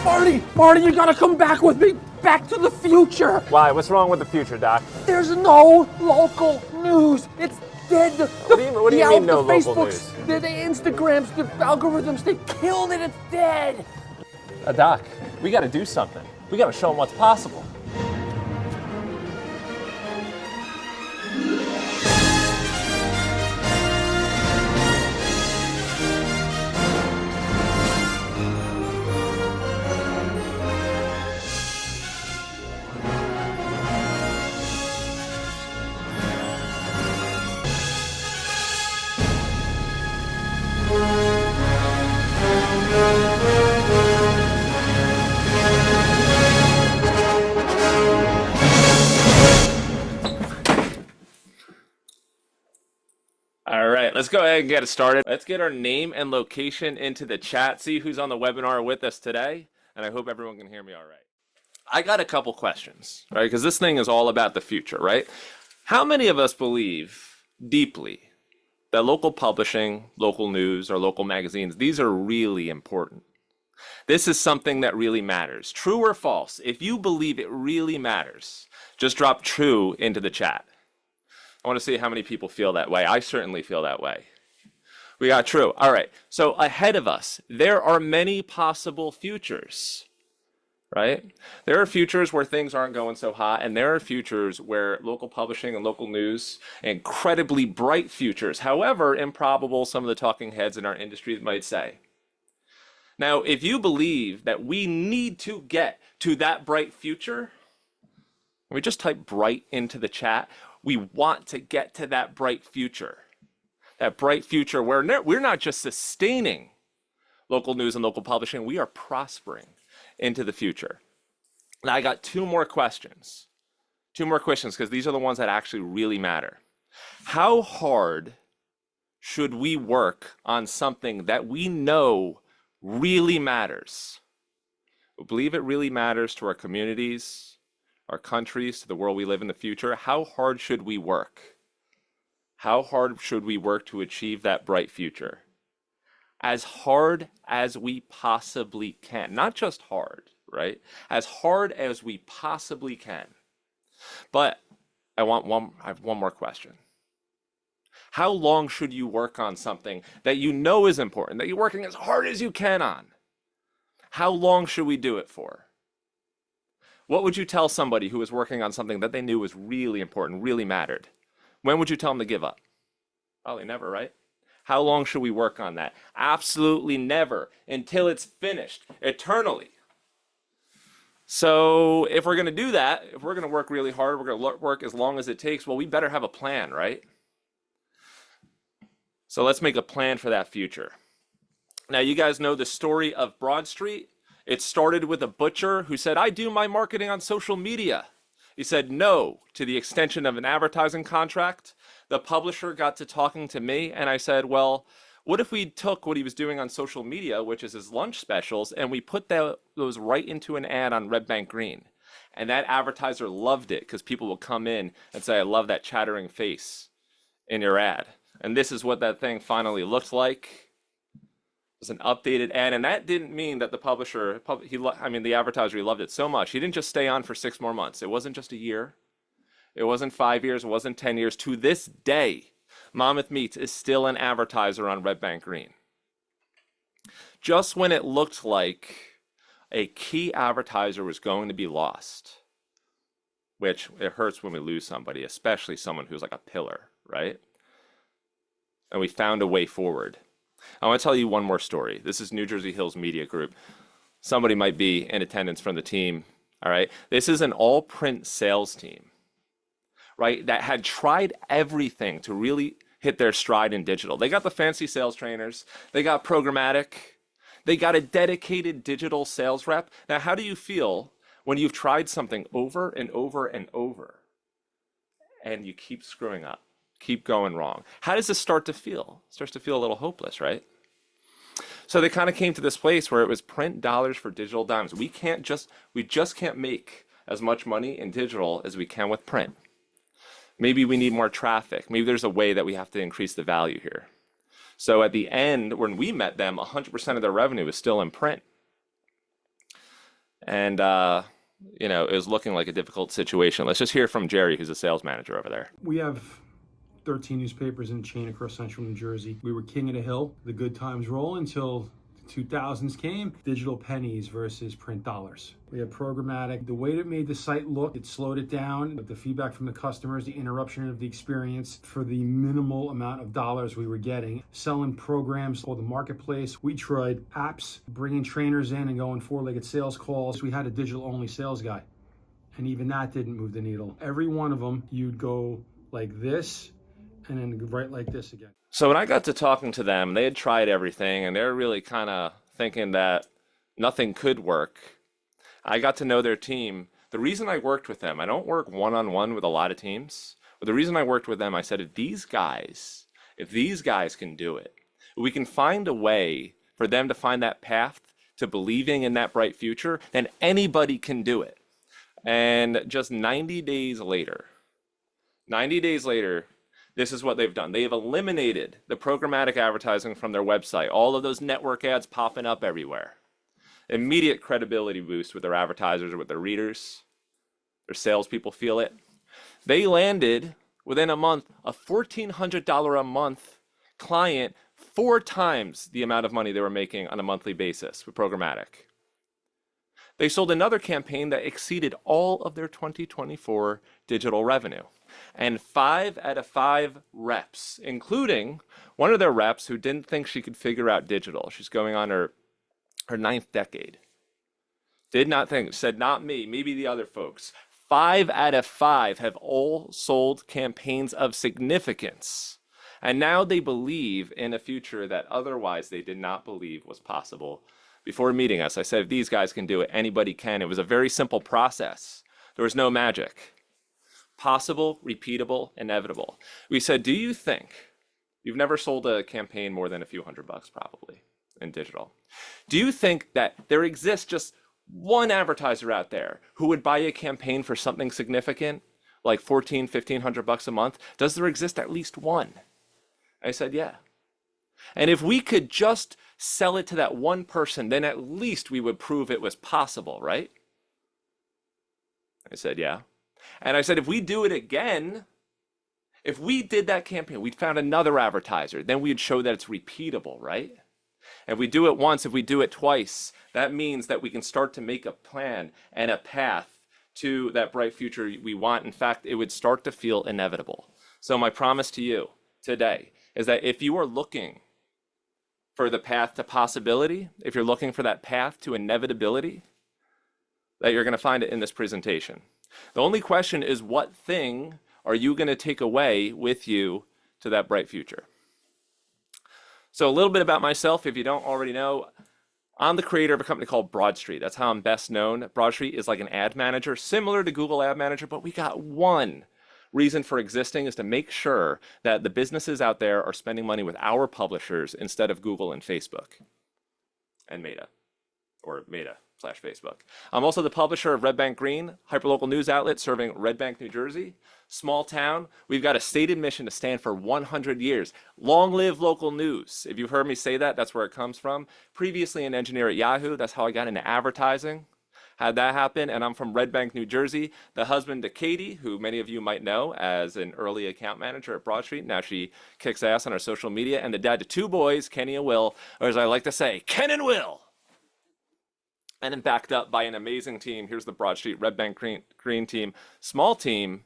Marty, you gotta come back with me. Back to the future. Why? What's wrong with the future, Doc? There's no local news. It's dead. What do you mean no local news? The Instagrams, the algorithms, they killed it. It's dead. Doc, we gotta do something. We gotta show them what's possible. Let's go ahead and get it started. Let's get our name and location into the chat, see who's on the webinar with us today, and I hope everyone can hear me all right. I got a couple questions, right? Because this thing is all about the future, right? How many of us believe deeply that local publishing, local news, or local magazines, these are really important? This is something that really matters. True or false? If you believe it really matters, just drop true into the chat. I want to see how many people feel that way. I certainly feel that way. We got true. All right. So ahead of us, there are many possible futures, right? There are futures where things aren't going so hot, and there are futures where local publishing and local news, incredibly bright futures, however improbable some of the talking heads in our industry might say. Now, if you believe that we need to get to that bright future, let me just type bright into the chat. We want to get to that bright future where we're not just sustaining local news and local publishing, we are prospering into the future. Now I got two more questions because these are the ones that actually really matter. How hard should we work on something that we know really matters? We believe it really matters to our communities, our countries, to the world we live in the future. How hard should we work? How hard should we work to achieve that bright future? As hard as we possibly can. Not just hard, right? As hard as we possibly can. But I have one more question. How long should you work on something that you know is important, that you're working as hard as you can on? How long should we do it for? What would you tell somebody who was working on something that they knew was really important, really mattered? When would you tell them to give up? Probably never, right? How long should we work on that? Absolutely never, until it's finished, eternally. So if we're going to do that, if we're going to work really hard, we're going to work as long as it takes, well, we better have a plan, right? So let's make a plan for that future. Now, you guys know the story of Broadstreet. It started with a butcher who said, I do my marketing on social media. He said no to the extension of an advertising contract. The publisher got to talking to me, and I said, well, what if we took what he was doing on social media, which is his lunch specials, and we put those right into an ad on Red Bank Green? And that advertiser loved it because people will come in and say, I love that chattering face in your ad. And this is what that thing finally looked like. It was an updated ad, and that didn't mean that the publisher, the advertiser, he loved it so much. He didn't just stay on for 6 more months. It wasn't just a year. It wasn't 5 years. It wasn't 10 years. To this day, Monmouth Meats is still an advertiser on Red Bank Green. Just when it looked like a key advertiser was going to be lost, which it hurts when we lose somebody, especially someone who's like a pillar, right? And we found a way forward. I want to tell you one more story. This is New Jersey Hills Media Group. Somebody might be in attendance from the team, all right? This is an all-print sales team, right, that had tried everything to really hit their stride in digital. They got the fancy sales trainers. They got programmatic. They got a dedicated digital sales rep. Now, how do you feel when you've tried something over and over and over and you keep screwing up? Keep going wrong. How does this start to feel? It starts to feel a little hopeless, right? So they kind of came to this place where it was print dollars for digital dimes. We just can't make as much money in digital as we can with print. Maybe we need more traffic. Maybe there's a way that we have to increase the value here. So at the end, when we met them, 100% of their revenue is still in print. And, it was looking like a difficult situation. Let's just hear from Jerry, who's a sales manager over there. We have 13 newspapers in a chain across central New Jersey. We were king of the hill. The good times roll until the 2000s came. Digital pennies versus print dollars. We had programmatic. The way that made the site look, it slowed it down. But the feedback from the customers, the interruption of the experience for the minimal amount of dollars we were getting. Selling programs for the marketplace. We tried apps, bringing trainers in and going four-legged sales calls. We had a digital-only sales guy. And even that didn't move the needle. Every one of them, you'd go like this, and then right like this again. So when I got to talking to them, they had tried everything and they're really kind of thinking that nothing could work. I got to know their team. The reason I worked with them, I don't work one-on-one with a lot of teams, but the reason I worked with them, I said, if these guys can do it, we can find a way for them to find that path to believing in that bright future, then anybody can do it. And just 90 days later, this is what they've done. They have eliminated the programmatic advertising from their website, all of those network ads popping up everywhere. Immediate credibility boost with their advertisers or with their readers. Their salespeople feel it. They landed, within a month, a $1,400 a month client, 4 times the amount of money they were making on a monthly basis with programmatic. They sold another campaign that exceeded all of their 2024 digital revenue. And 5 out of 5 reps, including one of their reps who didn't think she could figure out digital. She's going on her 9th decade. Did not think, said not me, maybe the other folks. 5 out of 5 have all sold campaigns of significance. And now they believe in a future that otherwise they did not believe was possible. Before meeting us, I said, if these guys can do it, anybody can. It was a very simple process. There was no magic. Possible, repeatable, inevitable. We said, do you think, you've never sold a campaign more than a few $100 probably in digital. Do you think that there exists just one advertiser out there who would buy a campaign for something significant, like $1,400-1,500 a month? Does there exist at least one? I said, yeah. And if we could just sell it to that one person, then at least we would prove it was possible, right? I said, yeah. And I said, if we do it again, if we did that campaign, we'd found another advertiser, then we'd show that it's repeatable, right? If we do it once, if we do it twice, that means that we can start to make a plan and a path to that bright future we want. In fact, it would start to feel inevitable. So my promise to you today is that if you are looking for the path to possibility, if you're looking for that path to inevitability, that you're going to find it in this presentation. The only question is, what thing are you going to take away with you to that bright future? So a little bit about myself, if you don't already know, I'm the creator of a company called Broadstreet. That's how I'm best known. Broadstreet is like an ad manager, similar to Google Ad Manager, but we got one reason for existing, is to make sure that the businesses out there are spending money with our publishers instead of Google and Facebook and Meta, or Meta/Facebook. I'm also the publisher of Red Bank Green, hyperlocal news outlet serving Red Bank, New Jersey. Small town. We've got a stated mission to stand for 100 years. Long live local news. If you've heard me say that, that's where it comes from. Previously an engineer at Yahoo, that's how I got into advertising. Had that happen, and I'm from Red Bank, New Jersey. The husband to Katie, who many of you might know as an early account manager at Broadstreet. Now she kicks ass on our social media. And the dad to 2 boys, Kenny and Will, or as I like to say, Ken and Will. And then backed up by an amazing team. Here's the Broadstreet Red Bank Green team. Small team.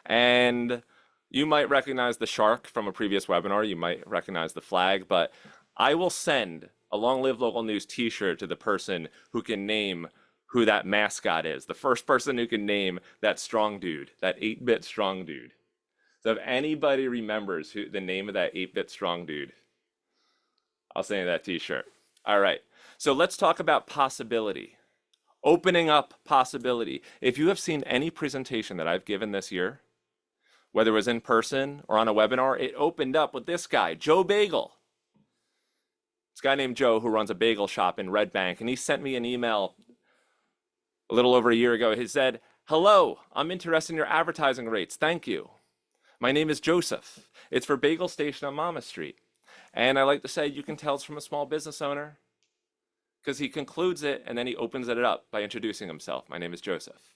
And you might recognize the shark from a previous webinar. You might recognize the flag. But I will send a Long Live Local News t-shirt to the person who can name who that mascot is. The first person who can name that strong dude, that 8-bit strong dude. So if anybody remembers the name of that 8-bit strong dude, I'll send you that t-shirt. All right. So let's talk about possibility. Opening up possibility. If you have seen any presentation that I've given this year, whether it was in person or on a webinar, it opened up with this guy, Joe Bagel. This guy named Joe who runs a bagel shop in Red Bank, and he sent me an email a little over a year ago. He said, hello, I'm interested in your advertising rates. Thank you. My name is Joseph. It's for Bagel Station on Mama Street. And I like to say, you can tell it's from a small business owner. because he concludes it and then he opens it up by introducing himself. My name is Joseph.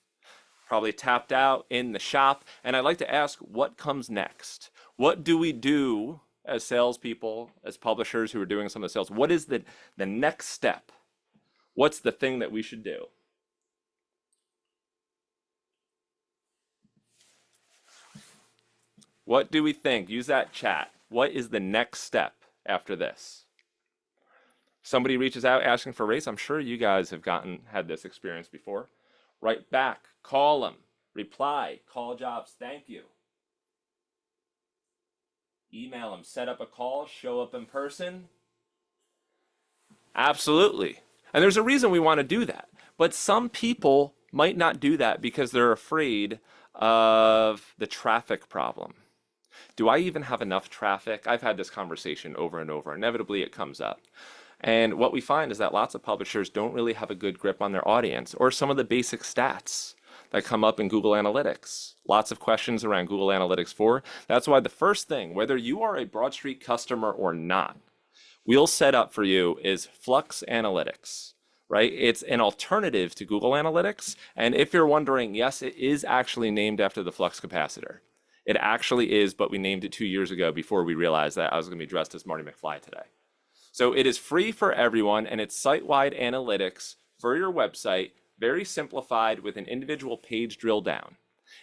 Probably tapped out in the shop. And I'd like to ask, what comes next? What do we do as salespeople, as publishers who are doing some of the sales? What is the next step? What's the thing that we should do? What do we think? Use that chat. What is the next step after this? Somebody reaches out asking for rates. I'm sure you guys have had this experience before. Write back, call them, reply, call jobs, thank you. Email them, set up a call, show up in person. Absolutely. And there's a reason we want to do that. But some people might not do that because they're afraid of the traffic problem. Do I even have enough traffic? I've had this conversation over and over. Inevitably, it comes up. And what we find is that lots of publishers don't really have a good grip on their audience or some of the basic stats that come up in Google Analytics. Lots of questions around Google Analytics 4. That's why the first thing, whether you are a Broadstreet customer or not, we'll set up for you is Flux Analytics, right? It's an alternative to Google Analytics. And if you're wondering, yes, it is actually named after the Flux capacitor. It actually is, but we named it 2 years ago before we realized that I was going to be dressed as Marty McFly today. So it is free for everyone, and it's site-wide analytics for your website, very simplified with an individual page drill down,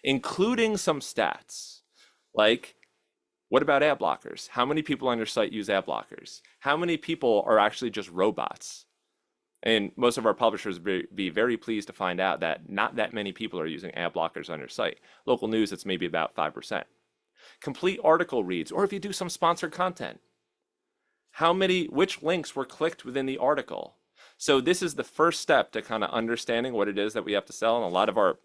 including some stats like, what about ad blockers? How many people on your site use ad blockers? How many people are actually just robots? And most of our publishers would be very pleased to find out that not that many people are using ad blockers on your site. Local news, it's maybe about 5%. Complete article reads, or if you do some sponsored content, which links were clicked within the article. So this is the first step to kind of understanding what it is that we have to sell. And a lot of our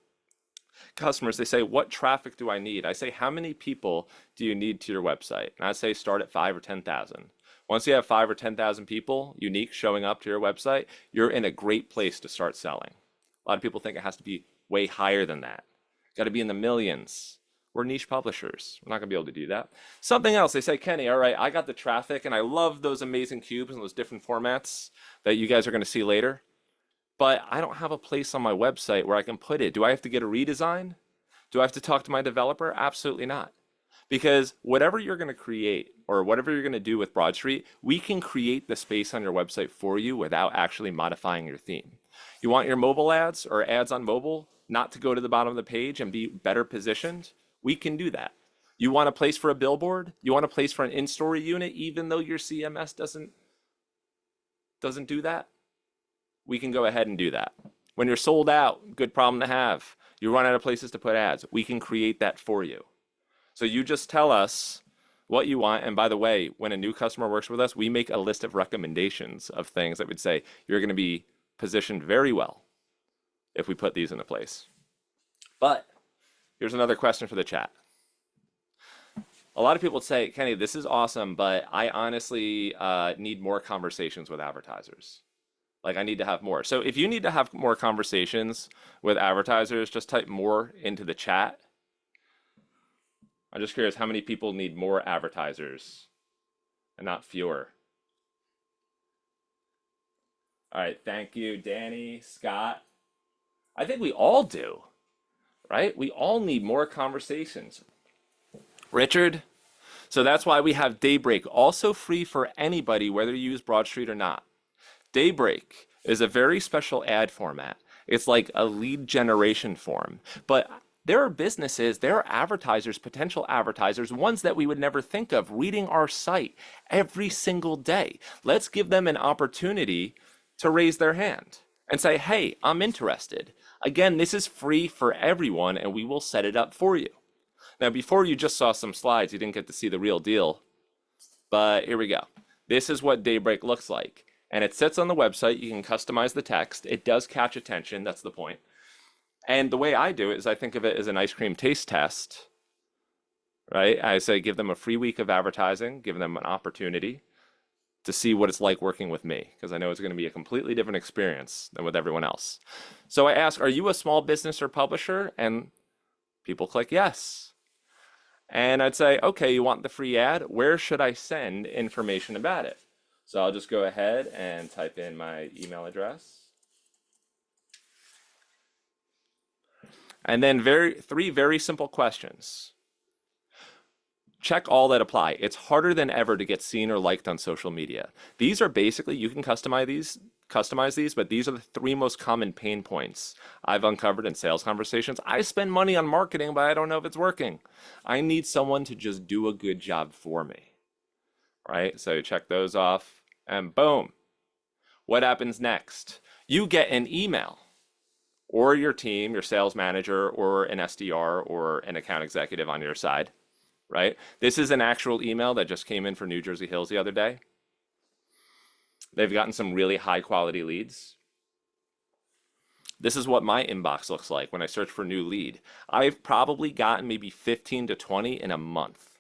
customers, they say, what traffic do I need? I say, how many people do you need to your website? And I say, start at 5 or 10,000. Once you have 5 or 10,000 people unique showing up to your website, you're in a great place to start selling. A lot of people think it has to be way higher than that. Got to be in the millions. We're niche publishers. We're not going to be able to do that. Something else, they say, Kenny, all right, I got the traffic and I love those amazing cubes and those different formats that you guys are going to see later, but I don't have a place on my website where I can put it. Do I have to get a redesign? Do I have to talk to my developer? Absolutely not. Because whatever you're going to create or whatever you're going to do with Broadstreet, we can create the space on your website for you without actually modifying your theme. You want your mobile ads or ads on mobile not to go to the bottom of the page and be better positioned? We can do that. You want a place for a billboard? You want a place for an in-story unit, even though your CMS doesn't do that? We can go ahead and do that. When you're sold out, good problem to have. You run out of places to put ads. We can create that for you. So you just tell us what you want. And by the way, when a new customer works with us, we make a list of recommendations of things that would say you're going to be positioned very well if we put these into place. But here's another question for the chat. A lot of people would say, Kenny, this is awesome, but I honestly need more conversations with advertisers. Like, I need to have more. So if you need to have more conversations with advertisers, just type more into the chat. I'm just curious how many people need more advertisers and not fewer. All right, thank you, Danny, Scott. I think we all do, right? We all need more conversations. Richard? So that's why we have Daybreak, also free for anybody, whether you use Broadstreet or not. Daybreak is a very special ad format. It's like a lead generation form, but there are businesses, there are advertisers, potential advertisers, ones that we would never think of reading our site every single day. Let's give them an opportunity to raise their hand and say, hey, I'm interested. Again, this is free for everyone and we will set it up for you. Now, before you just saw some slides, you didn't get to see the real deal, but here we go. This is what Daybreak looks like. And it sits on the website. You can customize the text. It does catch attention. That's the point. And the way I do it is I think of it as an ice cream taste test, right? I say give them a free week of advertising, give them an opportunity to see what it's like working with me, because I know it's going to be a completely different experience than with everyone else. So I ask, are you a small business or publisher? And people click yes. And I'd say, okay, you want the free ad? Where should I send information about it? So I'll just go ahead and type in my email address. And then three very simple questions. Check all that apply. It's harder than ever to get seen or liked on social media. These are basically, you can customize these, but these are the three most common pain points I've uncovered in sales conversations. I spend money on marketing, but I don't know if it's working. I need someone to just do a good job for me, right? So check those off and boom. What happens next? You get an email, or your team, your sales manager, or an SDR, or an account executive on your side, right? This is an actual email that just came in for New Jersey Hills the other day. They've gotten some really high quality leads. This is what my inbox looks like when I search for new lead. I've probably gotten maybe 15 to 20 in a month.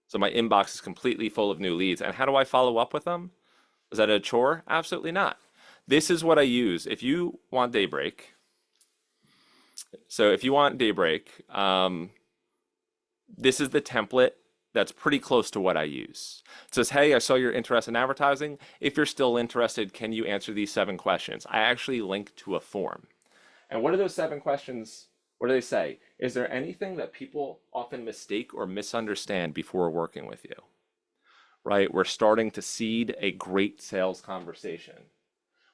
So my inbox is completely full of new leads. And how do I follow up with them? Is that a chore? Absolutely not. This is what I use. If you want Daybreak, so if you want Daybreak, this is the template that's pretty close to what I use. It says, hey, I saw you're interested in advertising. If you're still interested, can you answer these 7 questions? I actually link to a form. And what are those 7 questions? What do they say? Is there anything that people often mistake or misunderstand before working with you? Right? We're starting to seed a great sales conversation.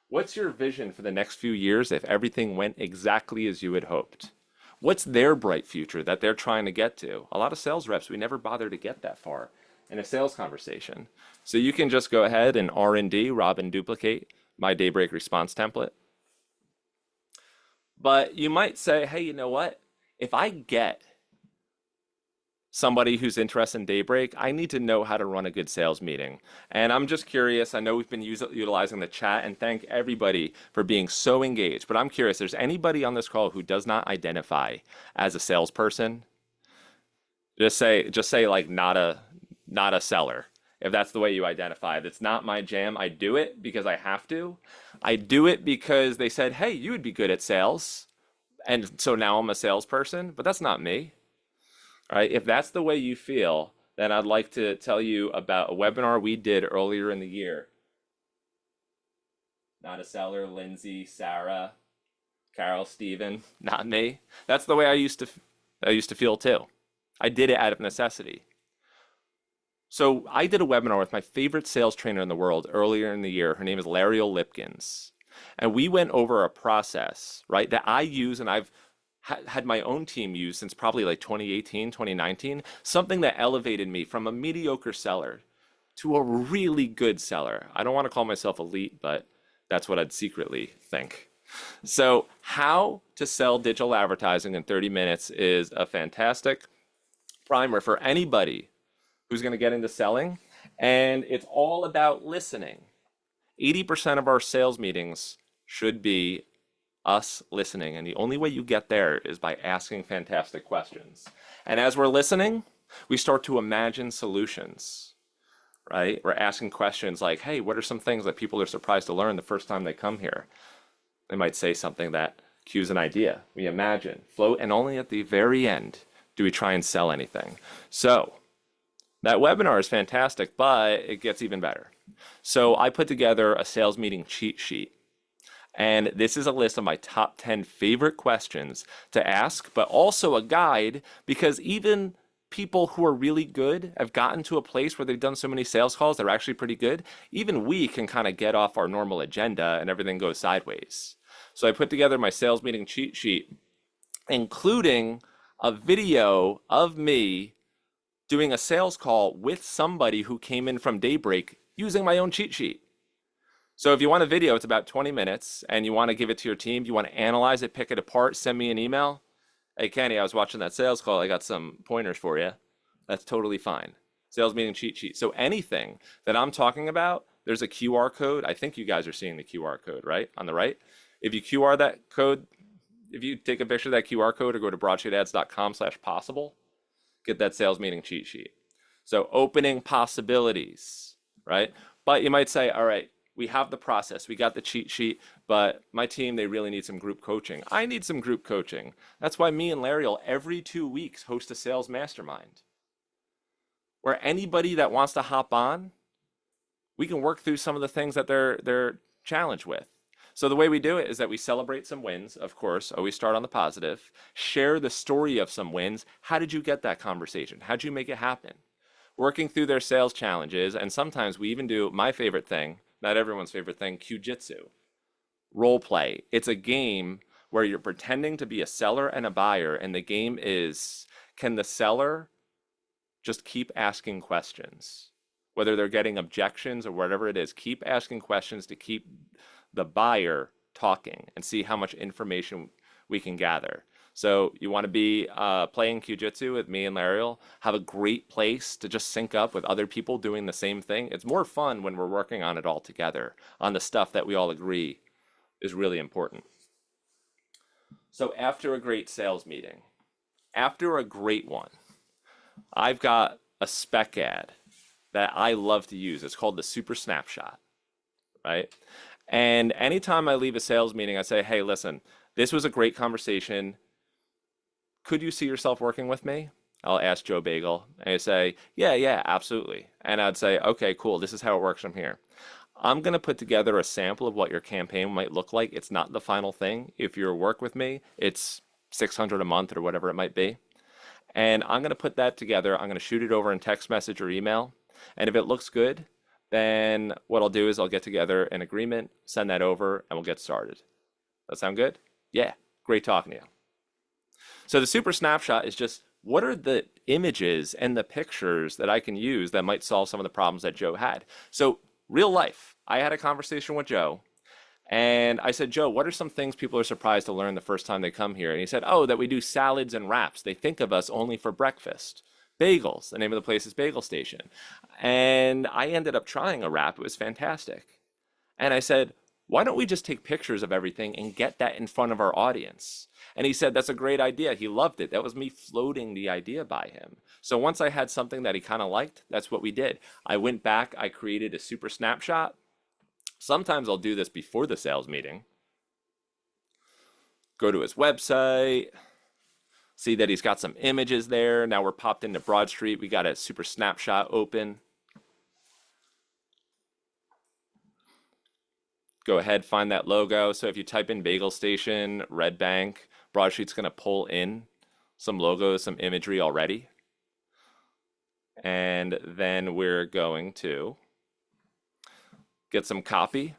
What's your vision for the next few years if everything went exactly as you had hoped? What's their bright future that they're trying to get to? A lot of sales reps, we never bother to get that far in a sales conversation. So you can just go ahead and R&D, rob and duplicate my Daybreak response template. But you might say, hey, you know what? If I get somebody who's interested in Daybreak, I need to know how to run a good sales meeting. And I'm just curious, I know we've been utilizing the chat, and thank everybody for being so engaged, but I'm curious, there's anybody on this call who does not identify as a salesperson? Just say like not a seller. If that's the way you identify, that's not my jam. I do it because I have to. I do it because they said, hey, you would be good at sales. And so now I'm a salesperson, but that's not me. All right, if that's the way you feel, then I'd like to tell you about a webinar we did earlier in the year. Not a seller, Lindsay, Sarah, Carol, Steven, not me. That's the way I used to feel too. I did it out of necessity. So I did a webinar with my favorite sales trainer in the world earlier in the year. Her name is Lariel Lipkins. And we went over a process, right, that I use and I've had my own team use since probably like 2018, 2019, something that elevated me from a mediocre seller to a really good seller. I don't want to call myself elite, but that's what I'd secretly think. So how to sell digital advertising in 30 minutes is a fantastic primer for anybody who's going to get into selling. And it's all about listening. 80% of our sales meetings should be us listening. And the only way you get there is by asking fantastic questions. And as we're listening, we start to imagine solutions, right? We're asking questions like, hey, what are some things that people are surprised to learn the first time they come here? They might say something that cues an idea. We imagine, float, and only at the very end do we try and sell anything. So that webinar is fantastic, but it gets even better. So I put together a sales meeting cheat sheet. And this is a list of my top 10 favorite questions to ask, but also a guide, because even people who are really good have gotten to a place where they've done so many sales calls, they're actually pretty good. Even we can kind of get off our normal agenda and everything goes sideways. So I put together my sales meeting cheat sheet, including a video of me doing a sales call with somebody who came in from Daybreak using my own cheat sheet. So if you want a video, it's about 20 minutes, and you want to give it to your team, you want to analyze it, pick it apart, send me an email. Hey, Kenny, I was watching that sales call. I got some pointers for you. That's totally fine. Sales meeting cheat sheet. So anything that I'm talking about, there's a QR code. I think you guys are seeing the QR code, right? On the right. If you QR that code, if you take a picture of that QR code or go to broadstreetads.com/possible, get that sales meeting cheat sheet. So opening possibilities, right? But you might say, all right, we have the process, we got the cheat sheet, but my team, they really need some group coaching. I need some group coaching. That's why me and Lariel every 2 weeks host a sales mastermind, where anybody that wants to hop on, we can work through some of the things that they're challenged with. So the way we do it is that we celebrate some wins, of course, always start on the positive, share the story of some wins. How did you get that conversation? How did you make it happen? Working through their sales challenges, and sometimes we even do my favorite thing, not everyone's favorite thing, Q-Jitsu. Role play. It's a game where you're pretending to be a seller and a buyer, and the game is, can the seller just keep asking questions? Whether they're getting objections or whatever it is, keep asking questions to keep the buyer talking and see how much information we can gather. So you want to be playing Q-Jitsu with me and Lariel, have a great place to just sync up with other people doing the same thing. It's more fun when we're working on it all together, on the stuff that we all agree is really important. So after a great sales meeting, after a great one, I've got a spec ad that I love to use. It's called the Super Snapshot, right? And anytime I leave a sales meeting, I say, hey, listen, this was a great conversation. Could you see yourself working with me? I'll ask Joe Bagel, and he'd say, yeah, absolutely. And I'd say, okay, cool. This is how it works from here. I'm going to put together a sample of what your campaign might look like. It's not the final thing. If you work with me, it's $600 a month or whatever it might be. And I'm going to put that together. I'm going to shoot it over in text message or email. And if it looks good, then what I'll do is I'll get together an agreement, send that over, and we'll get started. That sound good? Yeah, great talking to you. So the Super Snapshot is just, what are the images and the pictures that I can use that might solve some of the problems that Joe had? So real life, I had a conversation with Joe, and I said, Joe, what are some things people are surprised to learn the first time they come here? And he said, oh, that we do salads and wraps. They think of us only for breakfast. Bagels, the name of the place is Bagel Station. And I ended up trying a wrap. It was fantastic. And I said, why don't we just take pictures of everything and get that in front of our audience? And he said, that's a great idea. He loved it. That was me floating the idea by him. So once I had something that he kind of liked, that's what we did. I went back, I created a Super Snapshot. Sometimes I'll do this before the sales meeting. Go to his website, see that he's got some images there. Now we're popped into Broadstreet. We got a Super Snapshot open. Go ahead, find that logo. So if you type in Bagel Station, Red Bank, Broadstreet's going to pull in some logos, some imagery already. And then we're going to get some copy.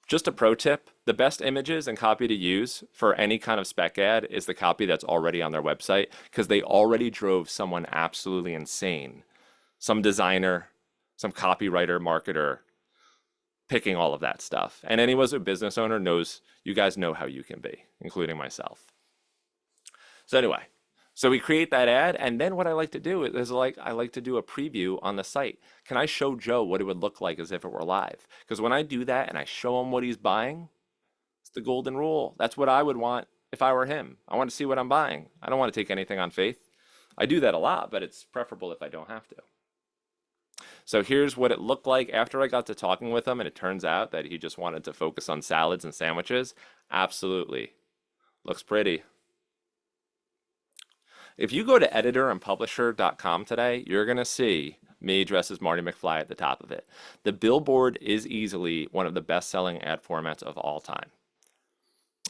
Just a pro tip, the best images and copy to use for any kind of spec ad is the copy that's already on their website, because they already drove someone absolutely insane. Some designer, some copywriter, marketer, picking all of that stuff. And anyone who's a business owner knows, you guys know how you can be, including myself. So anyway, so we create that ad, and then what I like to do is I like to do a preview on the site. Can I show Joe what it would look like as if it were live? Because when I do that and I show him what he's buying, it's the golden rule. That's what I would want if I were him. I want to see what I'm buying. I don't want to take anything on faith. I do that a lot, but it's preferable if I don't have to. So here's what it looked like after I got to talking with him, and it turns out that he just wanted to focus on salads and sandwiches. Absolutely. Looks pretty. If you go to editorandpublisher.com today, you're going to see me dressed as Marty McFly at the top of it. The Billboard is easily one of the best-selling ad formats of all time.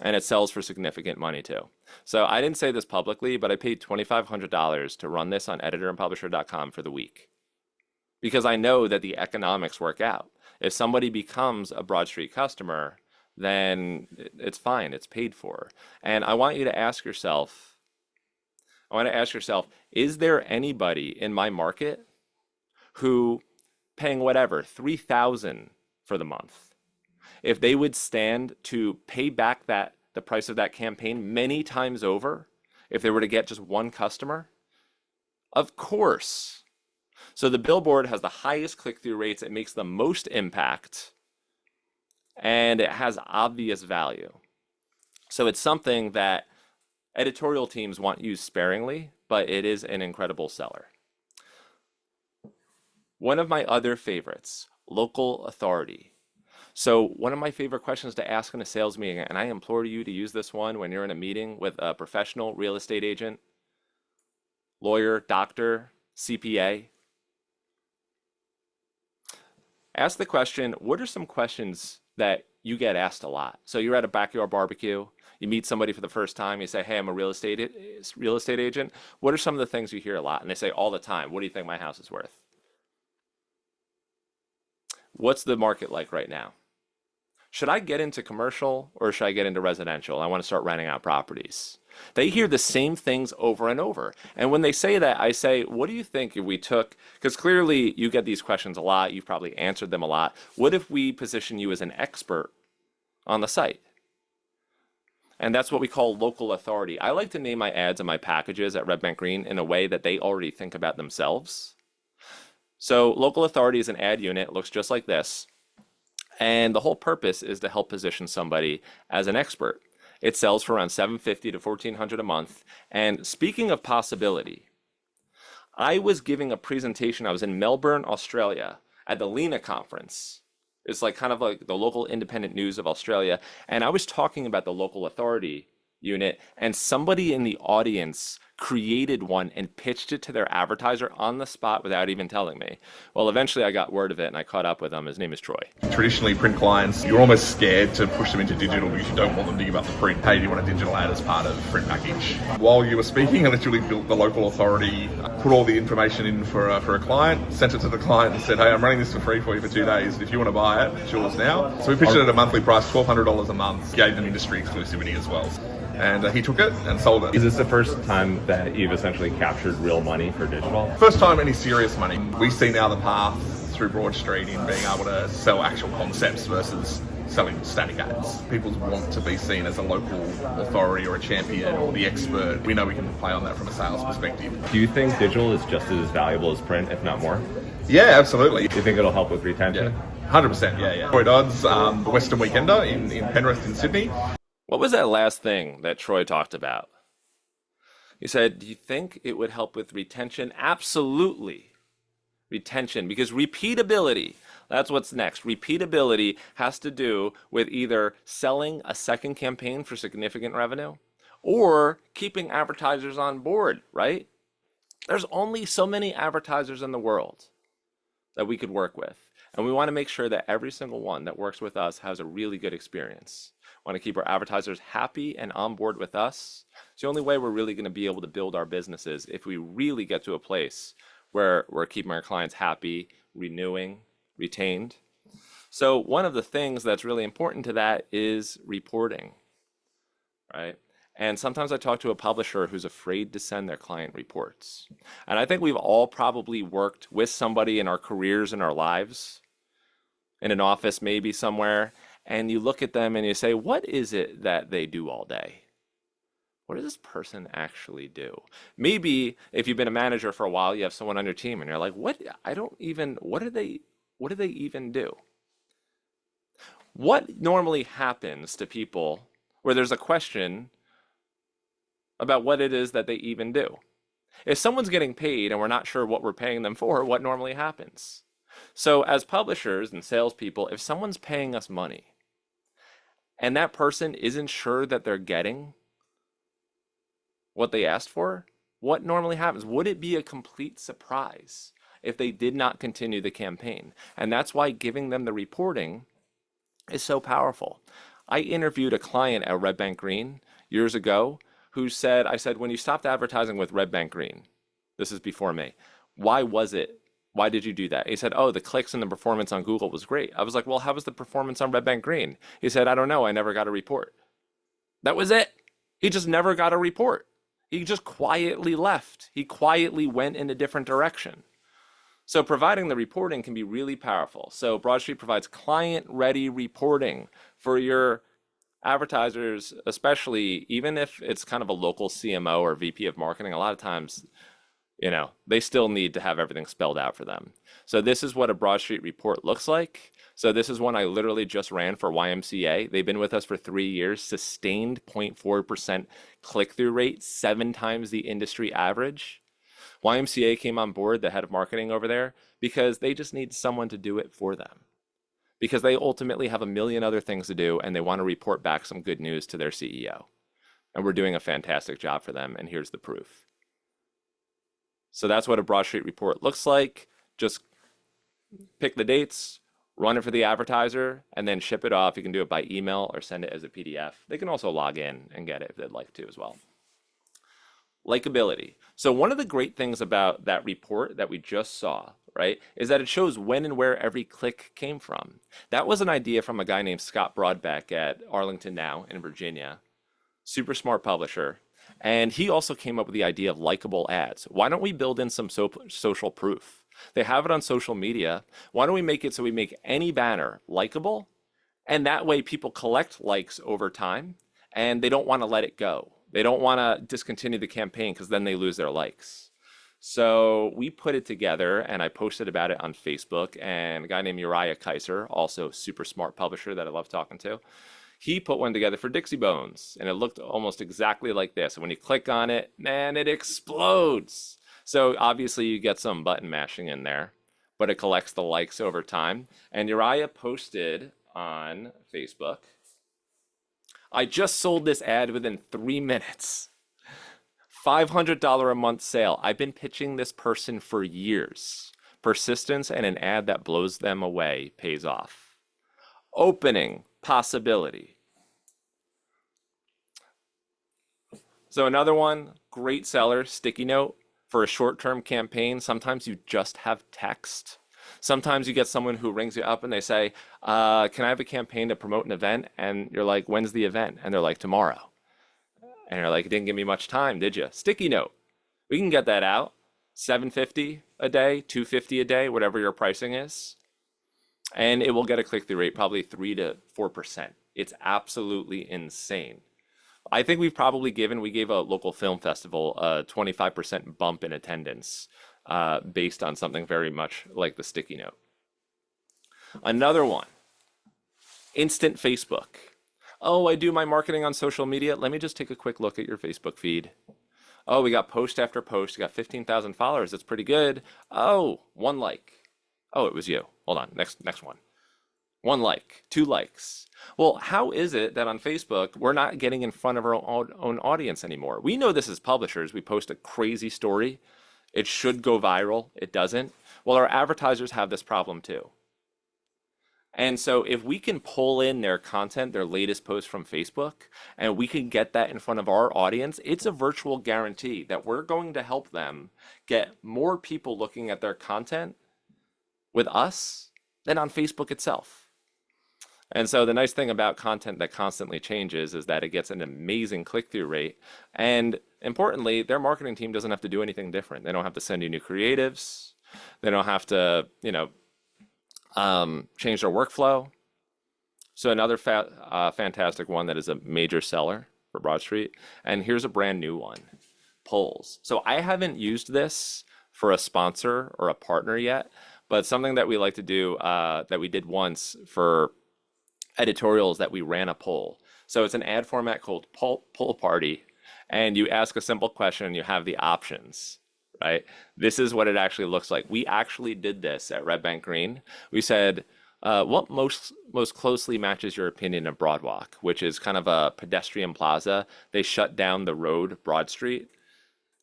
And it sells for significant money too. So I didn't say this publicly, but I paid $2,500 to run this on editorandpublisher.com for the week, because I know that the economics work out. If somebody becomes a Broadstreet customer, then it's fine, it's paid for. And I want you to ask yourself, is there anybody in my market who paying whatever, $3,000 for the month, if they would stand to pay back the price of that campaign many times over, if they were to get just one customer? Of course. So the Billboard has the highest click-through rates, it makes the most impact, and it has obvious value. So it's something that editorial teams want used sparingly, but it is an incredible seller. One of my other favorites, local authority. So one of my favorite questions to ask in a sales meeting, and I implore you to use this one when you're in a meeting with a professional real estate agent, lawyer, doctor, CPA. Ask the question, what are some questions that you get asked a lot? So you're at a backyard barbecue, you meet somebody for the first time, you say, hey, I'm a real estate agent. What are some of the things you hear a lot? And they say all the time, what do you think my house is worth? What's the market like right now? Should I get into commercial or should I get into residential? I want to start renting out properties. They hear the same things over and over. And when they say that, I say, what do you think if we took, because clearly you get these questions a lot, you've probably answered them a lot. What if we position you as an expert on the site? And that's what we call local authority. I like to name my ads and my packages at Red Bank Green in a way that they already think about themselves. So local authority is an ad unit, it looks just like this. And the whole purpose is to help position somebody as an expert. It sells for around $750 to $1,400 a month. And speaking of possibility, I was giving a presentation. I was in Melbourne, Australia at the LENA conference. It's like kind of like the local independent news of Australia. And I was talking about the local authority unit, and somebody in the audience created one and pitched it to their advertiser on the spot without even telling me. Well, eventually I got word of it and I caught up with him. His name is Troy. Traditionally, print clients, you're almost scared to push them into digital because you don't want them to give up the print. Hey, do you want a digital ad as part of the print package? While you were speaking, I literally built the local authority, put all the information in for a client, sent it to the client and said, hey, I'm running this for free for you for 2 days. If you want to buy it, it's yours now. So we pitched it at a monthly price, $1,200 a month, gave them industry exclusivity as well. And he took it and sold it. Is this the first time that you've essentially captured real money for digital? First time any serious money. We see now the path through Broadstreet in being able to sell actual concepts versus selling static ads. People want to be seen as a local authority or a champion or the expert. We know we can play on that from a sales perspective. Do you think digital is just as valuable as print, if not more? Yeah, absolutely. Do you think it'll help with retention? Yeah, 100%, yeah. Troy Dodd's the Western Weekender in Penrith in Sydney. What was that last thing that Troy talked about? He said, do you think it would help with retention? Absolutely. Retention, because repeatability, that's what's next. Repeatability has to do with either selling a second campaign for significant revenue or keeping advertisers on board, right? There's only so many advertisers in the world that we could work with. And we want to make sure that every single one that works with us has a really good experience. We want to keep our advertisers happy and on board with us. It's the only way we're really going to be able to build our businesses if we really get to a place where we're keeping our clients happy, renewing, retained. So one of the things that's really important to that is reporting, right? And sometimes I talk to a publisher who's afraid to send their client reports. And I think we've all probably worked with somebody in our careers and our lives, in an office maybe somewhere, and you look at them and you say, what is it that they do all day? What does this person actually do? Maybe if you've been a manager for a while, you have someone on your team and you're like, what do they even do? What normally happens to people where there's a question about what it is that they even do? If someone's getting paid and we're not sure what we're paying them for, what normally happens? So as publishers and salespeople, if someone's paying us money and that person isn't sure that they're getting what they asked for, what normally happens? Would it be a complete surprise if they did not continue the campaign? And that's why giving them the reporting is so powerful. I interviewed a client at Red Bank Green years ago who said, I said, when you stopped advertising with Red Bank Green, this is before me, why was it? Why did you do that? He said, oh, the clicks and the performance on Google was great. I was like, well, how was the performance on Red Bank Green? He said, I don't know. I never got a report. That was it. He just never got a report. He just quietly left. He quietly went in a different direction. So providing the reporting can be really powerful. So Broadstreet provides client-ready reporting for your advertisers, especially even if it's kind of a local CMO or VP of marketing. A lot of times, they still need to have everything spelled out for them. So this is what a Broadstreet report looks like. So this is one I literally just ran for YMCA. They've been with us for 3 years, sustained 0.4% click-through rate, 7 times the industry average. YMCA came on board, the head of marketing over there, because they just need someone to do it for them. Because they ultimately have a million other things to do and they want to report back some good news to their CEO. And we're doing a fantastic job for them, and here's the proof. So that's what a Broadstreet report looks like. Just pick the dates, run it for the advertiser, and then ship it off. You can do it by email or send it as a PDF. They can also log in and get it if they'd like to as well. Likeability. So one of the great things about that report that we just saw, right, is that it shows when and where every click came from. That was an idea from a guy named Scott Broadbeck at Arlington Now in Virginia. Super smart publisher. And he also came up with the idea of Likeable Ads. Why don't we build in some social proof? They have it on social media. Why don't we make it so we make any banner likable? And that way people collect likes over time and they don't want to let it go. They don't want to discontinue the campaign because then they lose their likes. So we put it together and I posted about it on Facebook, and a guy named Uriah Kaiser, also a super smart publisher that I love talking to, he put one together for Dixie Bones, and it looked almost exactly like this. And when you click on it, man, it explodes. So obviously you get some button mashing in there, but it collects the likes over time. And Uriah posted on Facebook, I just sold this ad within 3 minutes. $500 a month sale. I've been pitching this person for years. Persistence and an ad that blows them away pays off. Opening possibility. So another one, great seller, sticky note. For a short-term campaign, sometimes you just have text. Sometimes you get someone who rings you up and they say, can I have a campaign to promote an event? And you're like, when's the event? And they're like, tomorrow. And you're like, it didn't give me much time, did you? Sticky note. We can get that out. $750 a day, $250 a day, whatever your pricing is. And it will get a click-through rate, probably 3 to 4%. It's absolutely insane. I think we gave a local film festival a 25% bump in attendance based on something very much like the sticky note. Another one, instant Facebook. Oh, I do my marketing on social media. Let me just take a quick look at your Facebook feed. Oh, we got post after post. We got 15,000 followers. That's pretty good. Oh, 1 like. Oh, it was you. Hold on. Next one. 1 like, 2 likes. Well, how is it that on Facebook, we're not getting in front of our own audience anymore? We know this as publishers. We post a crazy story. It should go viral. It doesn't. Well, our advertisers have this problem too. And so if we can pull in their content, their latest post from Facebook, and we can get that in front of our audience, it's a virtual guarantee that we're going to help them get more people looking at their content with us than on Facebook itself. And so the nice thing about content that constantly changes is that it gets an amazing click-through rate. And importantly, their marketing team doesn't have to do anything different. They don't have to send you new creatives. They don't have to, change their workflow. So another fantastic one that is a major seller for Broadstreet. And here's a brand new one, polls. So I haven't used this for a sponsor or a partner yet, but something that we like to do that we did once for editorials that we ran a poll. So it's an ad format called Poll Party, and you ask a simple question and you have the options, right? This is what it actually looks like. We actually did this at Red Bank Green. We said, what most closely matches your opinion of Broadwalk, which is kind of a pedestrian plaza. They shut down the road, Broad Street,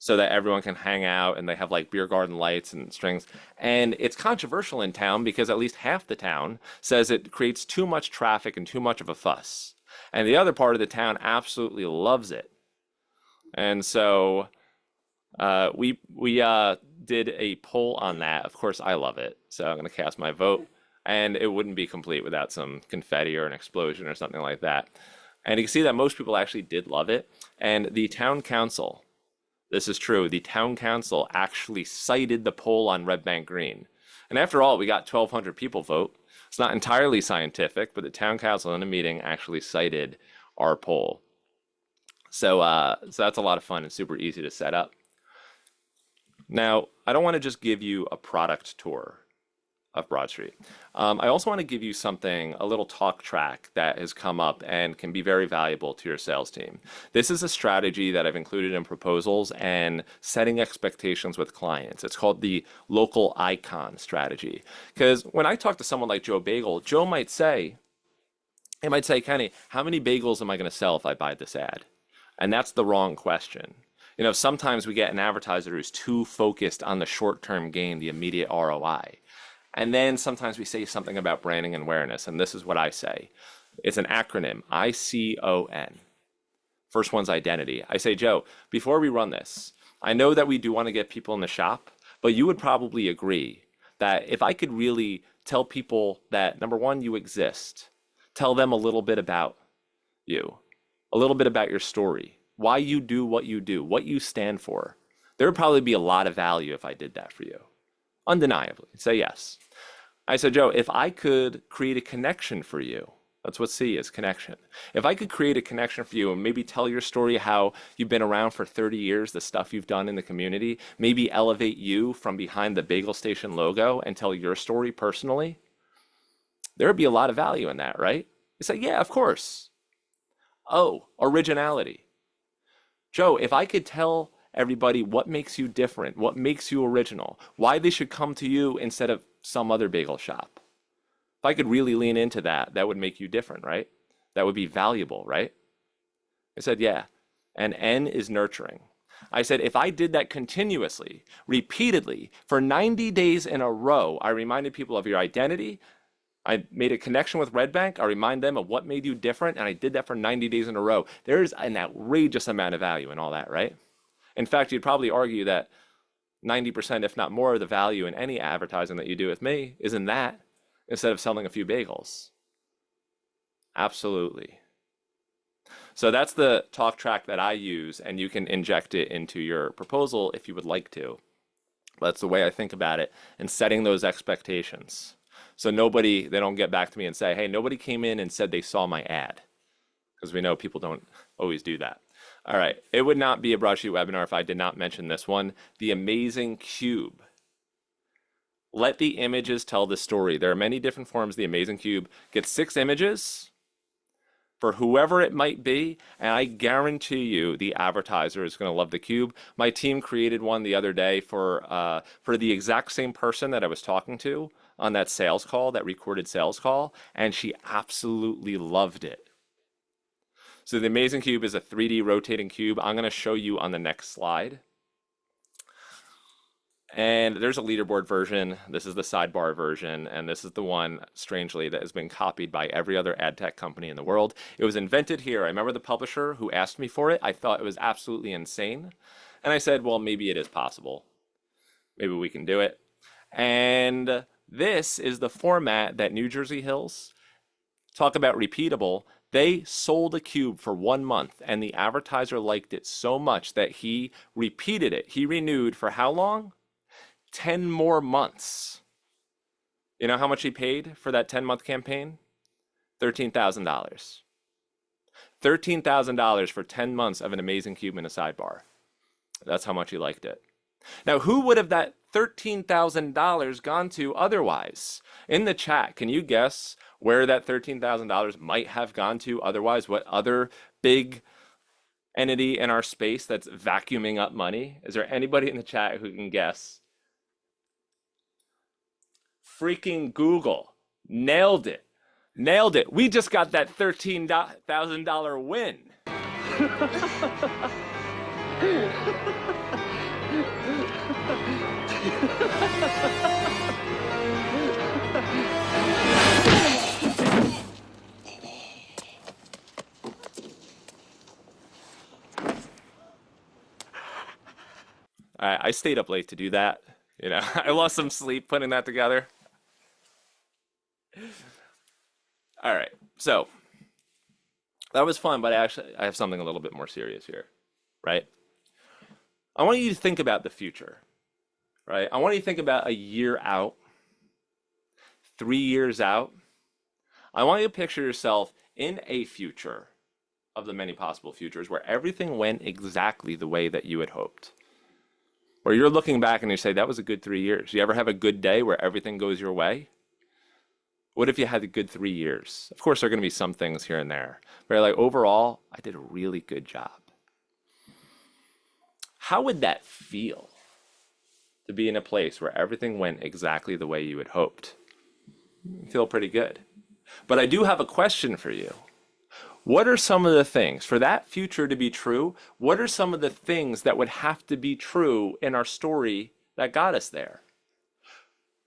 so that everyone can hang out, and they have like beer garden lights and strings. And it's controversial in town because at least half the town says it creates too much traffic and too much of a fuss. And the other part of the town absolutely loves it. And so we did a poll on that. Of course, I love it. So I'm gonna cast my vote, and it wouldn't be complete without some confetti or an explosion or something like that. And you can see that most people actually did love it. And the town council, this is true, the town council actually cited the poll on Red Bank Green. And after all, we got 1,200 people vote. It's not entirely scientific, but the town council in a meeting actually cited our poll. So that's a lot of fun and super easy to set up. Now, I don't want to just give you a product tour of Broadstreet. I also want to give you something, a little talk track that has come up and can be very valuable to your sales team. This is a strategy that I've included in proposals and setting expectations with clients. It's called the local icon strategy. Because when I talk to someone like Joe Bagel, Joe might say, Kenny, how many bagels am I going to sell if I buy this ad? And that's the wrong question. Sometimes we get an advertiser who's too focused on the short-term gain, the immediate ROI. And then sometimes we say something about branding and awareness, and this is what I say. It's an acronym, ICON. First one's identity. I say, Joe, before we run this, I know that we do want to get people in the shop, but you would probably agree that if I could really tell people that, number one, you exist, tell them a little bit about you, a little bit about your story, why you do, what you stand for, there would probably be a lot of value if I did that for you. Undeniably, say yes. I said, Joe, if I could create a connection for you, that's what C is, connection. If I could create a connection for you and maybe tell your story, how you've been around for 30 years, the stuff you've done in the community, maybe elevate you from behind the Bagel Station logo and tell your story personally, there would be a lot of value in that, right? You say, yeah, of course. Oh, originality. Joe, if I could tell everybody what makes you different, what makes you original, why they should come to you instead of some other bagel shop. If I could really lean into that, that would make you different, right? That would be valuable, right? I said, yeah. And N is nurturing. I said, if I did that continuously, repeatedly, for 90 days in a row, I reminded people of your identity. I made a connection with Red Bank. I remind them of what made you different. And I did that for 90 days in a row. There's an outrageous amount of value in all that, right? In fact, you'd probably argue that 90%, if not more, of the value in any advertising that you do with me is in that, instead of selling a few bagels. Absolutely. So that's the talk track that I use, and you can inject it into your proposal if you would like to. That's the way I think about it, and setting those expectations. So they don't get back to me and say, hey, nobody came in and said they saw my ad. Because we know people don't always do that. All right, it would not be a Broadsheet webinar if I did not mention this one, the amazing cube. Let the images tell the story. There are many different forms. The amazing cube gets 6 images for whoever it might be, and I guarantee you the advertiser is going to love the cube. My team created one the other day for the exact same person that I was talking to on that sales call, that recorded sales call, and she absolutely loved it. So the amazing cube is a 3D rotating cube. I'm going to show you on the next slide. And there's a leaderboard version. This is the sidebar version, and this is the one, strangely, that has been copied by every other ad tech company in the world. It was invented here. I remember the publisher who asked me for it. I thought it was absolutely insane. And I said, well, maybe it is possible. Maybe we can do it. And this is the format that New Jersey Hills, talk about repeatable, they sold a cube for 1 month, and the advertiser liked it so much that he repeated it. He renewed for how long? 10 more months. You know how much he paid for that 10-month campaign? $13,000. $13,000 for 10 months of an amazing cube in a sidebar. That's how much he liked it. Now, who would have that $13,000 gone to otherwise? In the chat, can you guess where that $13,000 might have gone to otherwise? What other big entity in our space that's vacuuming up money? Is there anybody in the chat who can guess? Freaking Google. Nailed it. Nailed it. We just got that $13,000 win. I stayed up late to do that. You know, I lost some sleep putting that together. All right, so that was fun, but I have something a little bit more serious here, right? I want you to think about the future, right? I want you to think about a year out, 3 years out. I want you to picture yourself in a future of the many possible futures where everything went exactly the way that you had hoped. Where you're looking back and you say, that was a good 3 years. You ever have a good day where everything goes your way? What if you had a good 3 years? Of course, there are going to be some things here and there. But like, overall, I did a really good job. How would that feel to be in a place where everything went exactly the way you had hoped? You feel pretty good. But I do have a question for you. What are some of the things, for that future to be true, what are some of the things that would have to be true in our story that got us there?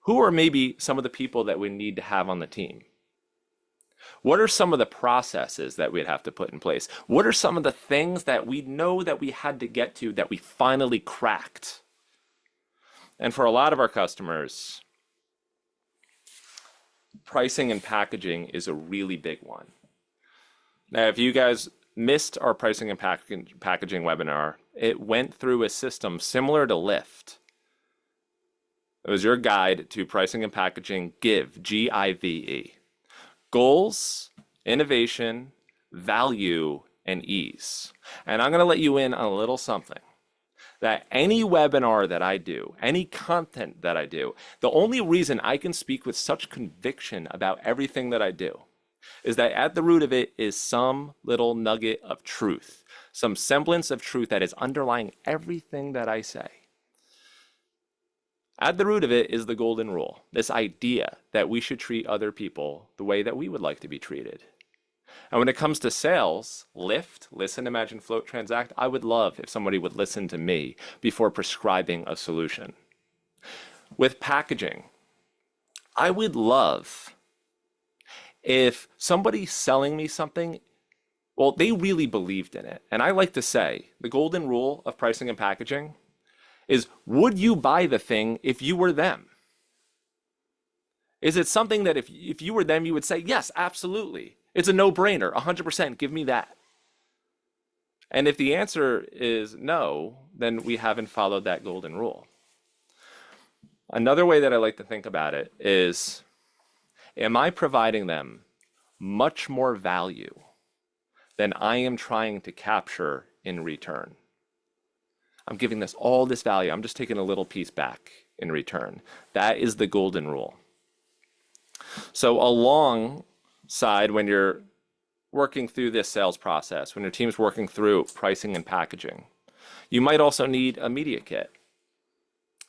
who are maybe some of the people that we need to have on the team? What are some of the processes that we'd have to put in place? What are some of the things that we know that we had to get to that we finally cracked? And for a lot of our customers, pricing and packaging is a really big one. Now, if you guys missed our pricing and packaging webinar, it went through a system similar to Lift. It was your guide to pricing and packaging, Give. Goals, innovation, value, and ease. And I'm going to let you in on a little something. That any webinar that I do, any content that I do, the only reason I can speak with such conviction about everything that I do is that at the root of it is some little nugget of truth, some semblance of truth that is underlying everything that I say. At the root of it is the golden rule, this idea that we should treat other people the way that we would like to be treated. And when it comes to sales, Lift, Listen, Imagine, Float, Transact, I would love if somebody would listen to me before prescribing a solution. With packaging, I would love if somebody's selling me something, well, they really believed in it. And I like to say, the golden rule of pricing and packaging is, would you buy the thing if you were them? Is it something that if you were them, you would say, yes, absolutely. It's a no-brainer, 100%, give me that. And if the answer is no, then we haven't followed that golden rule. Another way that I like to think about it is, am I providing them much more value than I am trying to capture in return? I'm giving this all this value. I'm just taking a little piece back in return. That is the golden rule. So alongside when you're working through this sales process, when your team's working through pricing and packaging, you might also need a media kit